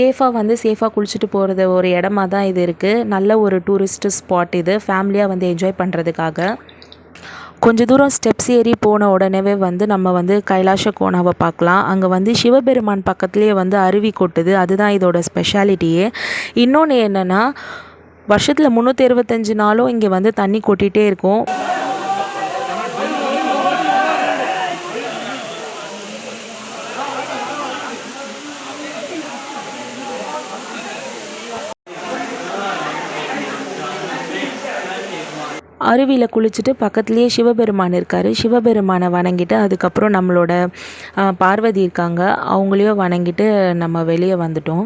சேஃபாக குளிச்சுட்டு போகிறது ஒரு இடமா தான் இது இருக்குது. நல்ல ஒரு டூரிஸ்ட் ஸ்பாட் இது, ஃபேமிலியாக வந்து என்ஜாய் பண்ணுறதுக்காக. கொஞ்சம் தூரம் ஸ்டெப்ஸ் ஏறி போன உடனேவே வந்து நம்ம வந்து கைலாஷ கோணாவை பார்க்கலாம். அங்கே வந்து சிவபெருமான் பக்கத்துலேயே வந்து அருவி கொட்டுது, அதுதான் இதோட ஸ்பெஷாலிட்டியே. இன்னொன்று என்னென்னா, வருஷத்தில் 365 நாளும் இங்கே வந்து தண்ணி கொட்டிகிட்டே இருக்கும். அருவியில் குளிச்சுட்டு பக்கத்துலேயே சிவபெருமான் இருக்கார். சிவபெருமானை வணங்கிட்டு அதுக்கப்புறம் நம்மளோட பார்வதி இருக்காங்க, அவங்களையும் வணங்கிட்டு நம்ம வெளியே வந்துட்டோம்.